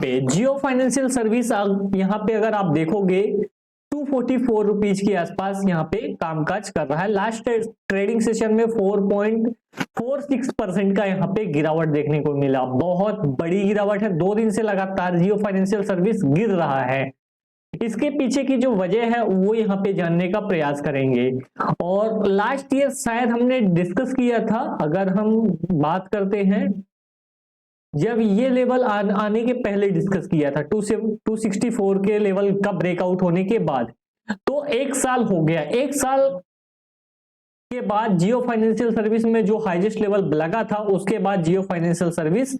पे जियो financial service यहाँ पे अगर आप देखोगे 244 रुपीज के आसपास यहाँ पे कामकाज कर रहा है। लास्ट ट्रेडिंग सेशन में 4.46% का यहाँ पे गिरावट देखने को मिला। बहुत बड़ी गिरावट है, 2 दिन से लगातार जियो फाइनेंशियल सर्विस गिर रहा है। इसके पीछे की जो वजह है वो यहाँ पे जानने का प्रयास करेंगे। और लास्ट ईयर शायद हमने डिस्कस किया था, अगर हम बात करते हैं जब ये लेवल आने के पहले डिस्कस किया था 264 के लेवल का ब्रेकआउट होने के बाद, तो 1 साल हो गया। 1 साल के बाद जियो फाइनेंशियल सर्विस में जो हाईएस्ट लेवल लगा था, उसके बाद जियो फाइनेंशियल सर्विस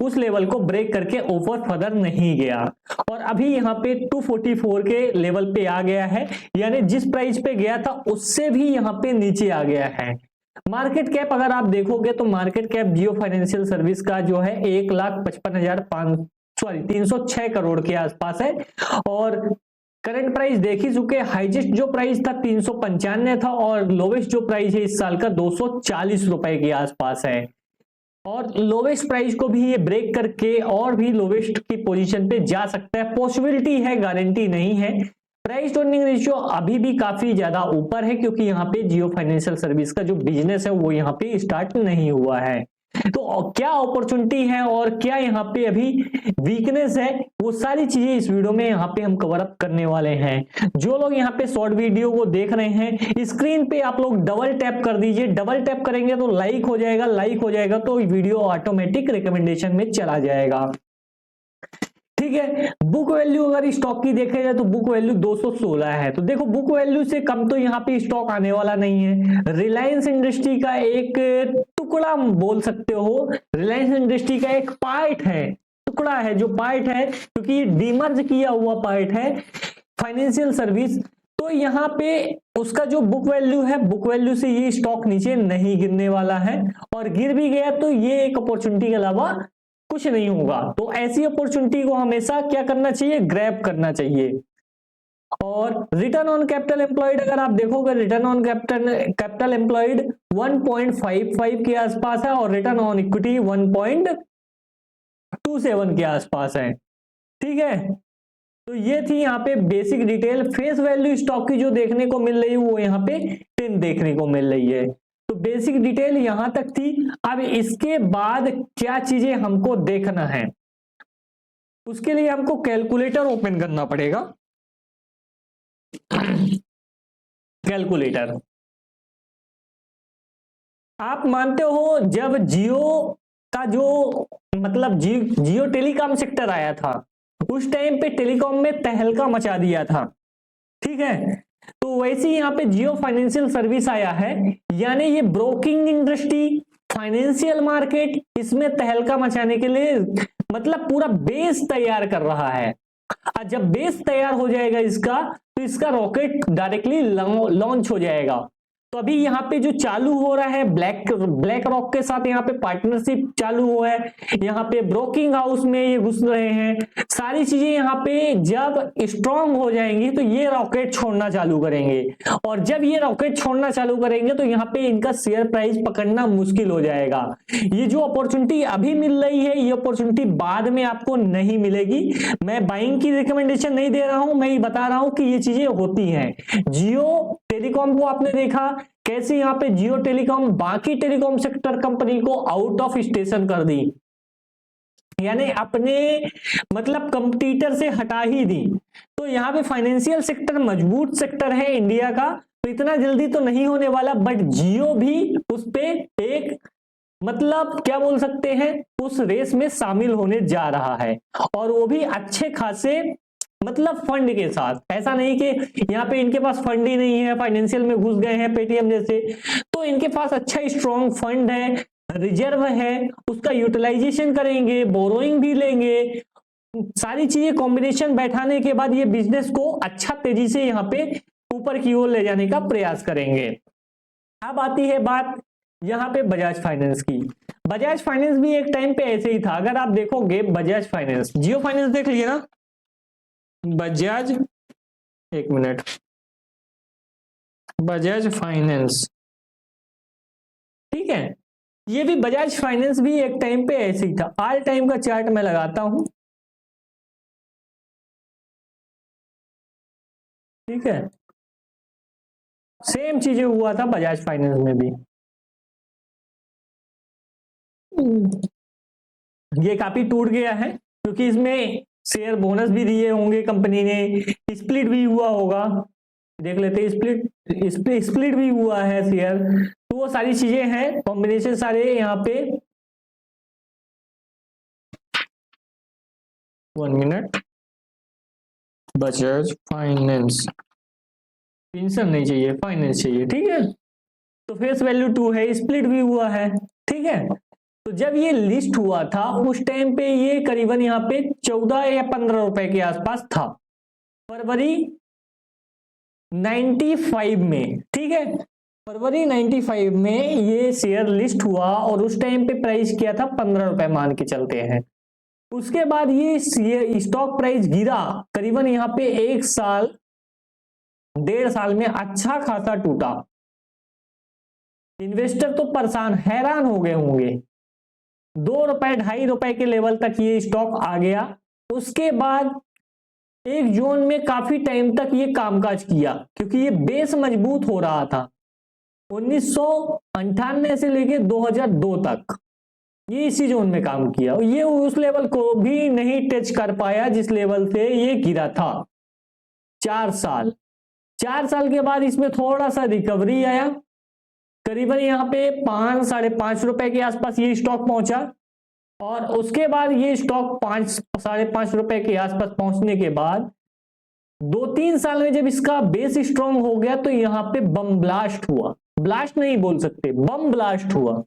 उस लेवल को ब्रेक करके ऊपर फर्दर नहीं गया और अभी यहाँ पे 244 के लेवल पे आ गया है, यानी जिस प्राइस पे गया था उससे भी यहाँ पे नीचे आ गया है। मार्केट कैप अगर आप देखोगे तो मार्केट कैप जियो फाइनेंशियल सर्विस का जो है 306 करोड़ के आसपास है और करंट प्राइस देख ही चुके। हाईएस्ट जो प्राइस था 395 था और लोवेस्ट जो प्राइस है इस साल का 240 रुपए के आसपास है और लोवेस्ट प्राइस को भी ये ब्रेक करके और भी लोवेस्ट की पोजीशन पे जा सकता है। पॉसिबिलिटी है, गारंटी नहीं है। प्राइस टू अर्निंग रेशियो अभी भी काफी ज्यादा ऊपर है क्योंकि यहाँ पे जियो फाइनेंशियल सर्विस का जो बिजनेस है वो यहाँ पे स्टार्ट नहीं हुआ है। तो क्या अपॉर्चुनिटी है और क्या यहाँ पे अभी वीकनेस है, वो सारी चीजें इस वीडियो में यहाँ पे हम कवर अप करने वाले हैं। जो लोग यहाँ पे शॉर्ट वीडियो को देख रहे हैं, स्क्रीन पे आप लोग डबल टैप कर दीजिए। डबल टैप करेंगे तो लाइक हो जाएगा, लाइक हो जाएगा तो वीडियो ऑटोमेटिक रिकमेंडेशन में चला जाएगा। ठीक है, बुक वैल्यू अगर स्टॉक की देखे जाए तो बुक वैल्यू 216 है। तो देखो बुक वैल्यू से कम तो यहाँ पे स्टॉक आने वाला नहीं है। रिलायंस इंडस्ट्री का एक टुकड़ा बोल सकते हो, रिलायंस इंडस्ट्री का एक पार्ट है, टुकड़ा है जो पार्ट है क्योंकि ये डीमर्ज किया हुआ पार्ट है फाइनेंशियल सर्विस। तो यहाँ पे उसका जो बुक वैल्यू है, बुक वैल्यू से ये स्टॉक नीचे नहीं गिरने वाला है और गिर भी गया तो ये एक अपॉर्चुनिटी के अलावा कुछ नहीं होगा। तो ऐसी अपॉर्चुनिटी को हमेशा क्या करना चाहिए, ग्रैब करना चाहिए। और रिटर्न ऑन कैपिटल एम्प्लॉयड अगर आप देखोगे, रिटर्न ऑन कैपिटल एम्प्लॉयड 1.55 के आसपास है और रिटर्न ऑन इक्विटी 1.27 के आसपास है। ठीक है, तो ये थी यहाँ पे basic detail. Face value stock की जो देखने को मिल रही है वो यहाँ पे 10 देखने को मिल रही है। तो बेसिक डिटेल यहां तक थी। अब इसके बाद क्या चीजें हमको देखना है, उसके लिए हमको कैलकुलेटर ओपन करना पड़ेगा। कैलकुलेटर आप मानते हो जब जियो का जो मतलब जियो टेलीकॉम सेक्टर आया था उस टाइम पे टेलीकॉम में तहलका मचा दिया था। ठीक है, तो वैसे ही यहाँ पे जियो फाइनेंशियल सर्विस आया है, यानी ये ब्रोकिंग इंडस्ट्री, फाइनेंशियल मार्केट, इसमें तहलका मचाने के लिए मतलब पूरा बेस तैयार कर रहा है। और जब बेस तैयार हो जाएगा इसका तो इसका रॉकेट डायरेक्टली लॉन्च हो जाएगा। तो अभी यहाँ पे जो चालू हो रहा है ब्लैक रॉक के साथ यहाँ पे पार्टनरशिप चालू हुआ है, यहाँ पे ब्रोकिंग हाउस में ये घुस रहे हैं। सारी चीजें यहाँ पे जब स्ट्रांग हो जाएंगी तो ये रॉकेट छोड़ना चालू करेंगे और जब ये रॉकेट छोड़ना चालू करेंगे तो यहाँ पे इनका शेयर प्राइस पकड़ना मुश्किल हो जाएगा। ये जो अपॉर्चुनिटी अभी मिल रही है ये अपॉर्चुनिटी बाद में आपको नहीं मिलेगी। मैं बाइंग की रिकमेंडेशन नहीं दे रहा हूं, मैं ये बता रहा हूं कि ये चीजें होती हैं। जियो टेलीकॉम को आपने देखा कैसे यहाँ पे जियो टेलीकॉम बाकी टेलीकॉम सेक्टर कंपनी को आउट ऑफ स्टेशन कर दी, यानी अपने मतलब कंपटीटर से हटा ही दी। तो यहाँ पे फाइनेंशियल सेक्टर मजबूत सेक्टर है इंडिया का, तो इतना जल्दी तो नहीं होने वाला, बट जियो भी उस पे एक मतलब क्या बोल सकते हैं उस रेस में शामिल होने जा रहा है और वो भी अच्छे खासे मतलब फंड के साथ। ऐसा नहीं कि यहाँ पे इनके पास फंड ही नहीं है, फाइनेंशियल में घुस गए हैं पेटीएम जैसे, तो इनके पास अच्छा स्ट्रॉन्ग फंड है, रिजर्व है, उसका यूटिलाइजेशन करेंगे, बोरोइंग भी लेंगे, सारी चीजें कॉम्बिनेशन बैठाने के बाद ये बिजनेस को अच्छा तेजी से यहाँ पे ऊपर की ओर ले जाने का प्रयास करेंगे। अब आती है बात यहाँ पे बजाज फाइनेंस की। बजाज फाइनेंस भी एक टाइम पे ऐसे ही था। अगर आप देखोगे बजाज फाइनेंस, जियो फाइनेंस देख लिए ना, बजाज, एक मिनट, बजाज फाइनेंस, ठीक है, ये भी बजाज फाइनेंस भी एक टाइम पे ऐसे ही था। ऑल टाइम का चार्ट मैं लगाता हूं, ठीक है, सेम चीजें हुआ था बजाज फाइनेंस में भी। ये काफी टूट गया है क्योंकि इसमें शेयर बोनस भी दिए होंगे कंपनी ने, स्प्लिट भी हुआ होगा, देख लेते हैं, स्प्लिट भी हुआ है शेयर, तो वो सारी चीजें हैं, कॉम्बिनेशन सारे यहाँ पे। 1 मिनट, बजाज फाइनेंस, पेंशन नहीं चाहिए, फाइनेंस चाहिए, ठीक है। तो फेस वैल्यू 2 है, स्प्लिट भी हुआ है, ठीक है। तो जब ये लिस्ट हुआ था उस टाइम पे ये करीबन यहाँ पे 14 या 15 रुपए के आसपास था, फरवरी 95 में, ठीक है। फरवरी 95 में ये शेयर लिस्ट हुआ और उस टाइम पे प्राइस किया था 15 रुपए मान के चलते हैं। उसके बाद ये स्टॉक प्राइस गिरा करीबन यहाँ पे 1 साल 1.5 साल में अच्छा खासा टूटा। इन्वेस्टर तो परेशान हैरान हो गए होंगे, 2 रुपए 2.5 रुपए के लेवल तक ये स्टॉक आ गया। उसके बाद एक जोन में काफी टाइम तक ये कामकाज किया क्योंकि ये बेस मजबूत हो रहा था। 1998 से लेके 2002 तक ये इसी जोन में काम किया, ये उस लेवल को भी नहीं टच कर पाया जिस लेवल से ये गिरा था। 4 साल के बाद इसमें थोड़ा सा रिकवरी आया, करीबन यहाँ पे 5 साढ़े 5 रुपए के आसपास ये स्टॉक पहुंचा और उसके बाद ये स्टॉक 5 साढ़े 5 रुपए के आसपास पहुंचने के बाद 2-3 साल में जब इसका बेस स्ट्रांग हो गया तो यहाँ पे बम ब्लास्ट हुआ, ब्लास्ट नहीं बोल सकते, बम ब्लास्ट हुआ।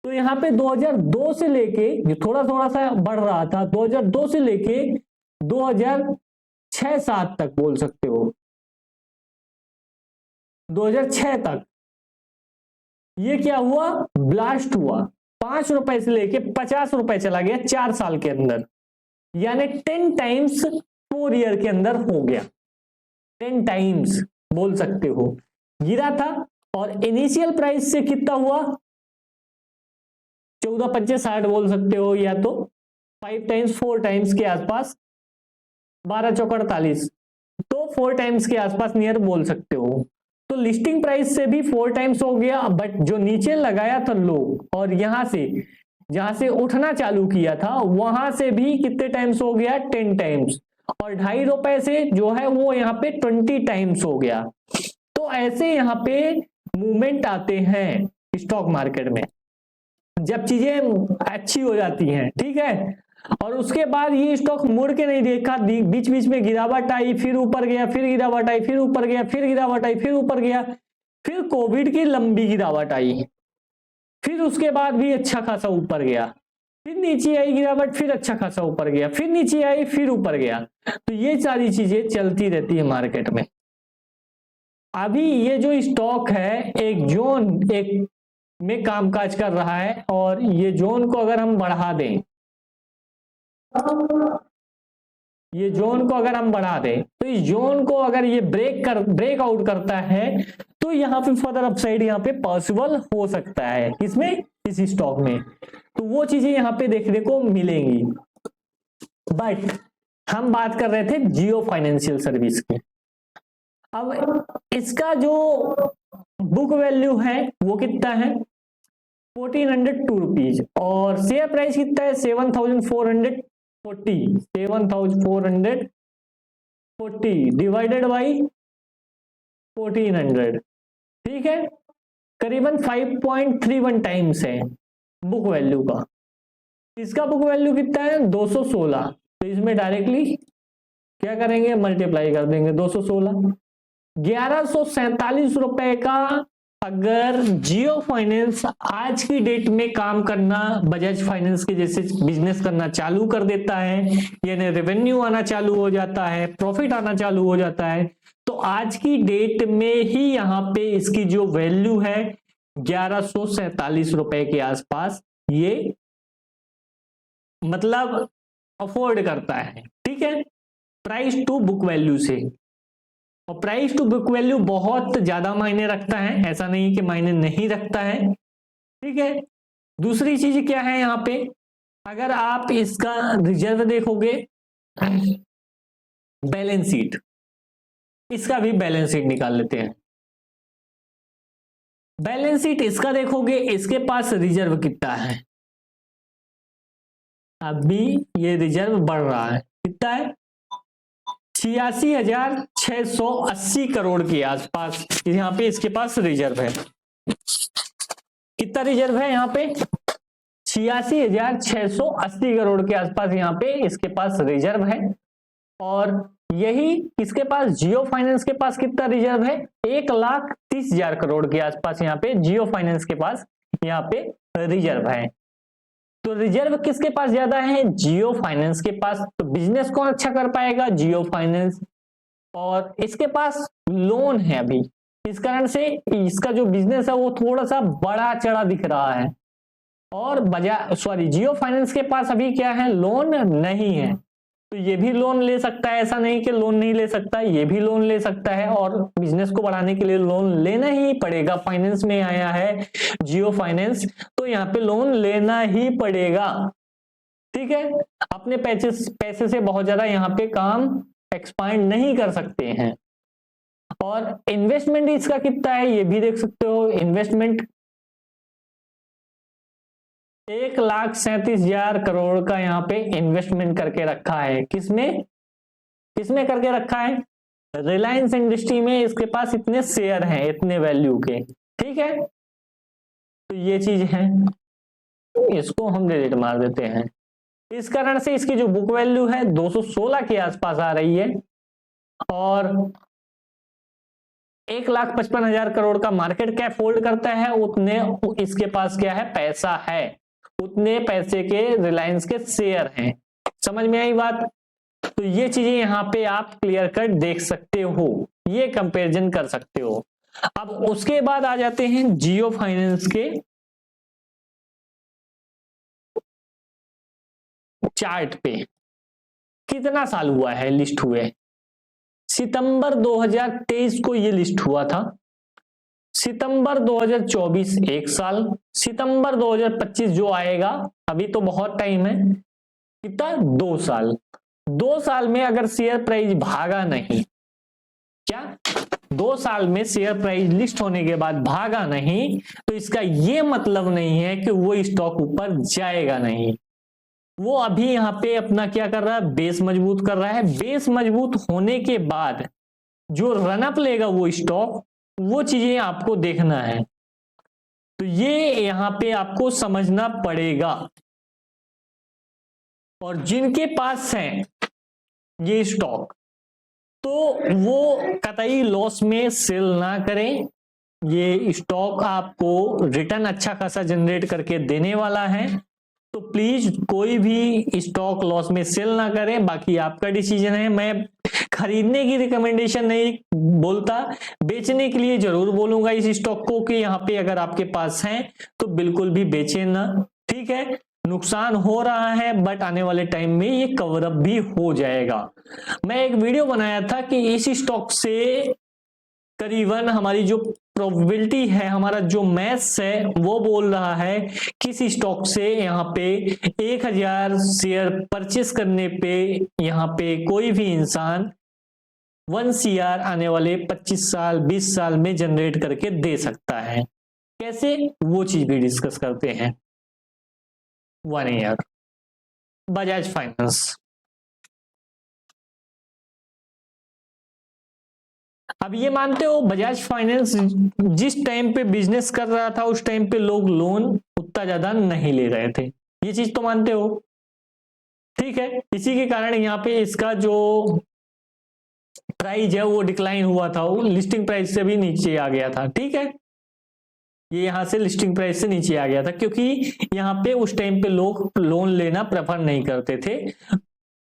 तो यहाँ पे 2002 से लेके जो थोड़ा थोड़ा सा बढ़ रहा था, 2002 से लेके 2006-7 तक बोल सकते हो, 2006 तक ये क्या हुआ, ब्लास्ट हुआ। 5 रुपए से लेके 50 रुपए चला गया 4 साल के अंदर, यानी 10 टाइम्स 4 ईयर के अंदर हो गया, 10 टाइम्स बोल सकते हो गिरा था। और इनिशियल प्राइस से कितना हुआ, 14-25-60 बोल सकते हो, या तो 5 टाइम्स 4 टाइम्स के आसपास, 12-4-48, तो 4 टाइम्स के आसपास नियर बोल सकते हो। तो लिस्टिंग प्राइस से भी 4 टाइम्स हो गया, बट जो नीचे लगाया था लो और यहां से जहां से उठना चालू किया था वहां से भी कितने टाइम्स हो गया, 10 टाइम्स, और 2.5 रुपए से जो है वो यहाँ पे 20 टाइम्स हो गया। तो ऐसे यहाँ पे मूवमेंट आते हैं स्टॉक मार्केट में जब चीजें अच्छी हो जाती हैं, ठीक है। और उसके बाद ये स्टॉक मुड़ के नहीं देखा, बीच बीच में गिरावट आई, फिर ऊपर गया, फिर गिरावट आई, फिर ऊपर गया, फिर गिरावट आई, फिर ऊपर गया, फिर कोविड की लंबी गिरावट आई, फिर उसके बाद भी अच्छा खासा ऊपर गया, फिर नीचे आई गिरावट, फिर अच्छा खासा ऊपर गया, फिर नीचे आई, फिर ऊपर गया। तो ये सारी चीजें चलती रहती है मार्केट में। अभी ये जो स्टॉक है एक जोन एक में कामकाज कर रहा है और ये जोन को अगर हम बढ़ा दें, ये जोन को अगर हम बढ़ा दें तो इस जोन को अगर ये ब्रेक आउट करता है तो यहाँ पे फर्दर अपसाइड यहाँ पे पॉसिबल हो सकता है, किसमें, इस स्टॉक में। तो वो चीजें यहाँ पे देखने को मिलेंगी। बट हम बात कर रहे थे जियो फाइनेंशियल सर्विस की। अब इसका जो बुक वैल्यू है वो कितना है, 1402 रुपीज, और शेयर प्राइस कितना है, 7440 डिवाइडेड बाई 1400, ठीक है, करीबन 5.31 टाइम्स है बुक वैल्यू का। इसका बुक वैल्यू कितना है, 216, तो इसमें डायरेक्टली क्या करेंगे, मल्टीप्लाई कर देंगे 216, 1147 रुपए का अगर जियो फाइनेंस आज की डेट में काम करना बजाज फाइनेंस के जैसे बिजनेस करना चालू कर देता है, यानी रेवेन्यू आना चालू हो जाता है, प्रॉफिट आना चालू हो जाता है, तो आज की डेट में ही यहाँ पे इसकी जो वैल्यू है 1147 रुपए के आसपास ये मतलब अफोर्ड करता है, ठीक है, प्राइस टू बुक वैल्यू से। और प्राइस टू बुक वैल्यू बहुत ज्यादा मायने रखता है, ऐसा नहीं कि मायने नहीं रखता है, ठीक है। दूसरी चीज क्या है यहाँ पे, अगर आप इसका रिजर्व देखोगे, बैलेंस शीट, इसका भी बैलेंस शीट निकाल लेते हैं। बैलेंस शीट इसका देखोगे, इसके पास रिजर्व कितना है, अभी ये रिजर्व बढ़ रहा है, कितना है 86,680 करोड़ के आसपास यहाँ पे इसके पास रिजर्व है। कितना रिजर्व है यहाँ पे 86,680 करोड़ के आसपास यहाँ पे इसके पास रिजर्व है। और यही किसके पास, जियो फाइनेंस के पास कितना रिजर्व है 1,30,000 करोड़ के आसपास यहाँ पे जियो फाइनेंस के पास यहाँ पे रिजर्व है। तो रिजर्व किसके पास ज्यादा है, जियो फाइनेंस के पास। तो बिजनेस कौन अच्छा कर पाएगा, जियो फाइनेंस। और इसके पास लोन है अभी, इस कारण से इसका जो बिजनेस है वो थोड़ा सा बड़ा चढ़ा दिख रहा है। और जियो फाइनेंस के पास अभी क्या है, लोन नहीं है। तो ये भी लोन ले सकता है, ऐसा नहीं कि लोन नहीं ले सकता, ये भी लोन ले सकता है। और बिजनेस को बढ़ाने के लिए लोन लेना ही पड़ेगा, फाइनेंस में आया है जियो फाइनेंस, तो यहाँ पे लोन लेना ही पड़ेगा। ठीक है, अपने पैसे से बहुत ज्यादा यहाँ पे काम एक्सपांड नहीं कर सकते हैं। और इन्वेस्टमेंट इसका कितना है ये भी देख सकते हो, इन्वेस्टमेंट 1,37,000 करोड़ का यहाँ पे इन्वेस्टमेंट करके रखा है। किसमें करके रखा है, रिलायंस इंडस्ट्री में। इसके पास इतने शेयर हैं, इतने वैल्यू के। ठीक है, तो ये चीज है, इसको हम डिलीट मार देते हैं। इस कारण से इसकी जो बुक वैल्यू है 216 के आसपास आ रही है। और 1,55,000 करोड़ का मार्केट कैप होल्ड करता है, उतने इसके पास क्या है, पैसा है, उतने पैसे के रिलायंस के शेयर हैं। समझ में आई बात। तो ये चीजें यहाँ पे आप क्लियर कट देख सकते हो, ये कंपैरिजन कर सकते हो। अब उसके बाद आ जाते हैं जियो फाइनेंस के चार्ट पे। कितना साल हुआ है लिस्ट हुए, सितंबर 2023 को ये लिस्ट हुआ था, सितंबर 2024 1 साल, सितंबर 2025 जो आएगा, अभी तो बहुत टाइम है, कितना 2 साल। 2 साल में अगर शेयर प्राइस भागा नहीं, क्या 2 साल में शेयर प्राइस लिस्ट होने के बाद भागा नहीं, तो इसका ये मतलब नहीं है कि वो स्टॉक ऊपर जाएगा नहीं। वो अभी यहाँ पे अपना क्या कर रहा है, बेस मजबूत कर रहा है। बेस मजबूत होने के बाद जो रनअप लेगा वो स्टॉक, वो चीजें आपको देखना है। तो ये यहाँ पे आपको समझना पड़ेगा। और जिनके पास है ये स्टॉक, तो वो कतई लॉस में सेल ना करें। ये स्टॉक आपको रिटर्न अच्छा खासा जनरेट करके देने वाला है, तो प्लीज कोई भी स्टॉक लॉस में सेल ना करें। बाकी आपका डिसीजन है, मैं खरीदने की रिकमेंडेशन नहीं बोलता, बेचने के लिए जरूर बोलूंगा इस स्टॉक को कि यहाँ पे अगर आपके पास है तो बिल्कुल भी बेचे ना। ठीक है, नुकसान हो रहा है, बट आने वाले टाइम में ये कवर अप भी हो जाएगा। मैं एक वीडियो बनाया था कि इस स्टॉक से करीबन हमारी जो प्रोबेबिलिटी है, हमारा जो मैथ्स है, वो बोल रहा है किस स्टॉक से यहाँ पे 1,000 शेयर परचेस करने पे यहाँ पे कोई भी इंसान 1 CR आने वाले 25 साल 20 साल में जनरेट करके दे सकता है। कैसे, वो चीज भी डिस्कस करते हैं। 1 ईयर बजाज फाइनेंस। अब ये मानते हो बजाज फाइनेंस जिस टाइम पे बिजनेस कर रहा था, उस टाइम पे लोग लोन उतना ज्यादा नहीं ले रहे थे, ये चीज तो मानते हो। ठीक है, इसी के कारण यहाँ पे इसका जो प्राइस है वो डिक्लाइन हुआ था, वो लिस्टिंग प्राइस से भी नीचे आ गया था। ठीक है, ये यहां से लिस्टिंग प्राइस से नीचे आ गया था, क्योंकि यहाँ पे उस टाइम पे लोग लोन लेना प्रेफर नहीं करते थे।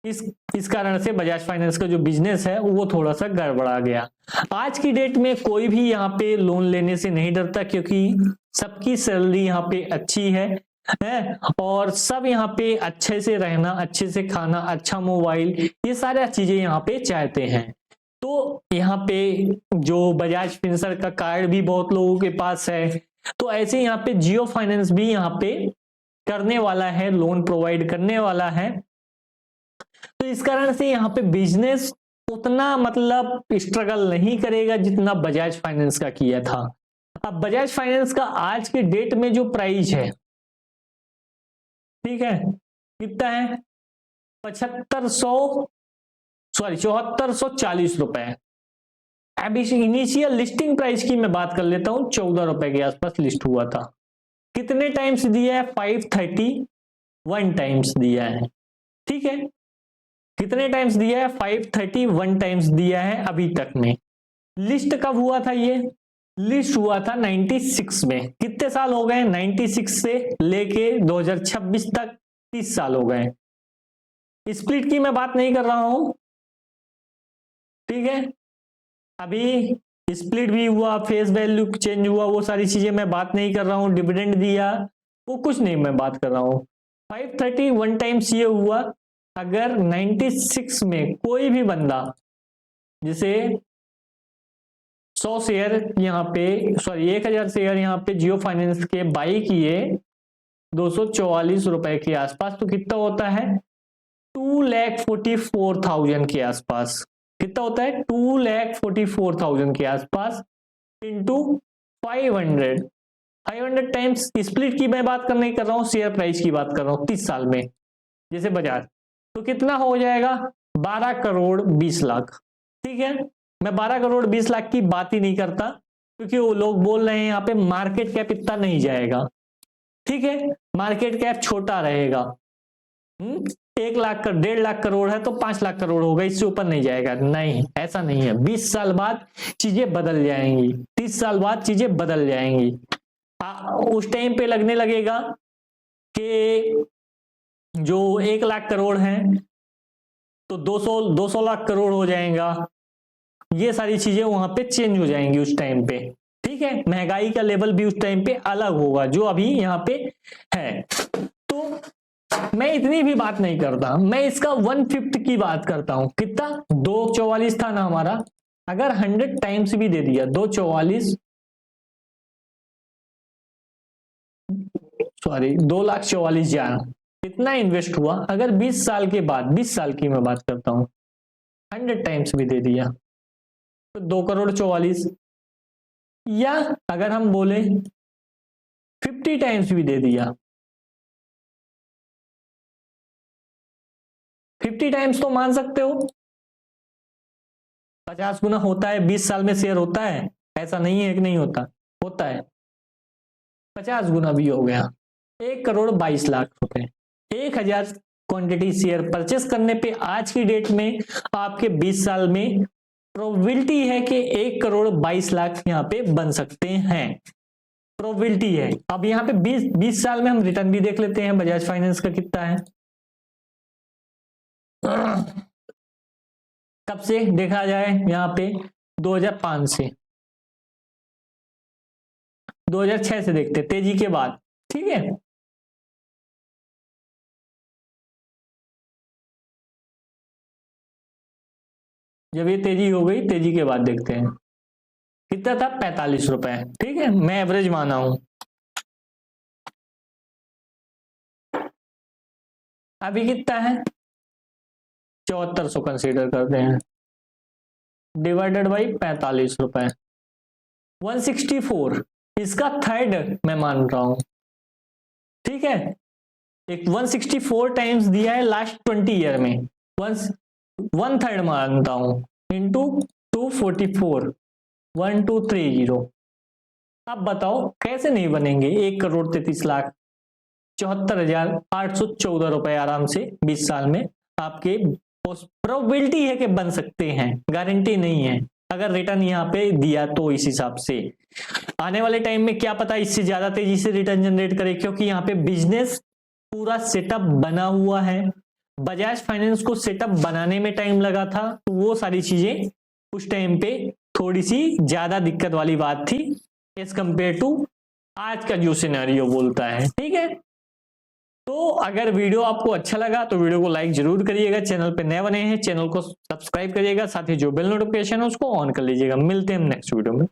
इस कारण से बजाज फाइनेंस का जो बिजनेस है वो थोड़ा सा गड़बड़ा गया। आज की डेट में कोई भी यहाँ पे लोन लेने से नहीं डरता, क्योंकि सबकी सैलरी यहाँ पे अच्छी है और सब यहाँ पे अच्छे से रहना, अच्छे से खाना, अच्छा मोबाइल, ये सारी चीजें यहाँ पे चाहते हैं। तो यहाँ पे जो बजाज फिनसर्व का कार्ड भी बहुत लोगों के पास है, तो ऐसे यहाँ पे जियो फाइनेंस भी यहाँ पे करने वाला है, लोन प्रोवाइड करने वाला है। तो इस कारण से यहाँ पे बिजनेस उतना मतलब स्ट्रगल नहीं करेगा जितना बजाज फाइनेंस का किया था। अब बजाज फाइनेंस का आज के डेट में जो प्राइस है, ठीक है, कितना है? 7440 रुपए। अब इस इनिशियल लिस्टिंग प्राइस की मैं बात कर लेता हूं, 14 रुपए के आसपास लिस्ट हुआ था। कितने टाइम्स दिया है? 531 टाइम्स दिया है, ठीक है। कितने टाइम्स दिया है? 531 टाइम्स दिया है अभी तक में। लिस्ट कब हुआ था ये? लिस्ट हुआ था 96 में। कितने साल हो गए? 96 से लेके 2026 तक 30 साल हो गए। स्प्लिट की मैं बात नहीं कर रहा हूं, ठीक है। अभी स्प्लिट भी हुआ, फेस वैल्यू चेंज हुआ, वो सारी चीजें मैं बात नहीं कर रहा हूं। डिविडेंड दिया, वो कुछ नहीं मैं बात कर रहा हूं। 531 टाइम्स ये हुआ। अगर 96 में कोई भी बंदा जिसे 100 शेयर यहाँ पे, सॉरी 1000 शेयर यहाँ पे जियो फाइनेंस के बाई किए 244 रुपए के आसपास, तो कितना होता है? 2,44,000 के आसपास। कितना होता है? 2,44,000 के आसपास इंटू 500 टाइम्स। स्प्लिट की मैं बात नहीं कर रहा हूं, शेयर प्राइस की बात कर रहा हूं 30 साल में, जैसे बजाज। तो कितना हो जाएगा? 12 करोड़ 20 लाख, ठीक है। मैं 12 करोड़ 20 लाख की बात ही नहीं करता, क्योंकि वो लोग बोल रहे हैं यहाँ पे मार्केट कैप इतना नहीं जाएगा, ठीक है। मार्केट कैप छोटा रहेगा। 1 लाख 1.5 लाख करोड़ है तो 5 लाख करोड़ होगा, इससे ऊपर नहीं जाएगा। नहीं, ऐसा नहीं है। 20 साल बाद चीजें बदल जाएंगी, 30 साल बाद चीजें बदल जाएंगी। उस टाइम पे लगने लगेगा कि जो 1 लाख करोड़ है तो 200 लाख करोड़ हो जाएगा। ये सारी चीजें वहां पे चेंज हो जाएंगी उस टाइम पे, ठीक है। महंगाई का लेवल भी उस टाइम पे अलग होगा जो अभी यहाँ पे है। तो मैं इतनी भी बात नहीं करता, मैं इसका 1/5 की बात करता हूं। कितना? 244 था ना हमारा। अगर 100 टाइम्स भी दे दिया, 244, सॉरी 2,44,000 कितना इन्वेस्ट हुआ? अगर 20 साल के बाद, 20 साल की मैं बात करता हूं, 100 टाइम्स भी दे दिया तो 2,44,00,000। या अगर हम बोले 50 टाइम्स भी दे दिया, 50 टाइम्स तो मान सकते हो 50 गुना होता है। 20 साल में शेयर होता है, ऐसा नहीं है कि नहीं होता, होता है। 50 गुना भी हो गया, 1 करोड़ 22 लाख रुपए। 1000 क्वांटिटी शेयर परचेस करने पे आज की डेट में आपके 20 साल में प्रोबेबिलिटी है कि 1 करोड़ 22 लाख यहाँ पे बन सकते हैं। प्रोबेबिलिटी है। अब यहाँ पे 20 साल में हम रिटर्न भी देख लेते हैं बजाज फाइनेंस का कितना है। कब से देखा जाए? यहाँ पे 2005 से, 2006 से देखते, तेजी के बाद, ठीक है। जब ये तेजी हो गई, तेजी के बाद देखते हैं कितना था? 45 रुपए, ठीक है। मैं एवरेज माना हूं। अभी कितना है? 7400 कंसीडर करते हैं, डिवाइडेड बाई 45 रुपए, 164। इसका थर्ड मैं मान रहा हूं, ठीक है। एक 164 टाइम्स दिया है लास्ट 20 ईयर में, 1/3 मानता हूं, इंटू 244, 1230। अब बताओ कैसे नहीं बनेंगे 1 करोड़ 33 लाख 74,814 रुपए आराम से 20 साल में आपके। प्रोबेबिलिटी है कि बन सकते हैं, गारंटी नहीं है। अगर रिटर्न यहाँ पे दिया तो इस हिसाब से आने वाले टाइम में क्या पता इससे ज्यादा तेजी से रिटर्न जनरेट करे, क्योंकि यहाँ पे बिजनेस पूरा सेटअप बना हुआ है। बजाज फाइनेंस को सेटअप बनाने में टाइम लगा था, तो वो सारी चीजें उस टाइम पे थोड़ी सी ज्यादा दिक्कत वाली बात थी एज कंपेयर टू आज का जो सिनेरियो बोलता है, ठीक है। तो अगर वीडियो आपको अच्छा लगा तो वीडियो को लाइक जरूर करिएगा। चैनल पे नए बने हैं, चैनल को सब्सक्राइब करिएगा, साथ ही जो बेल नोटिफिकेशन है उसको ऑन कर लीजिएगा। मिलते हैं नेक्स्ट वीडियो में।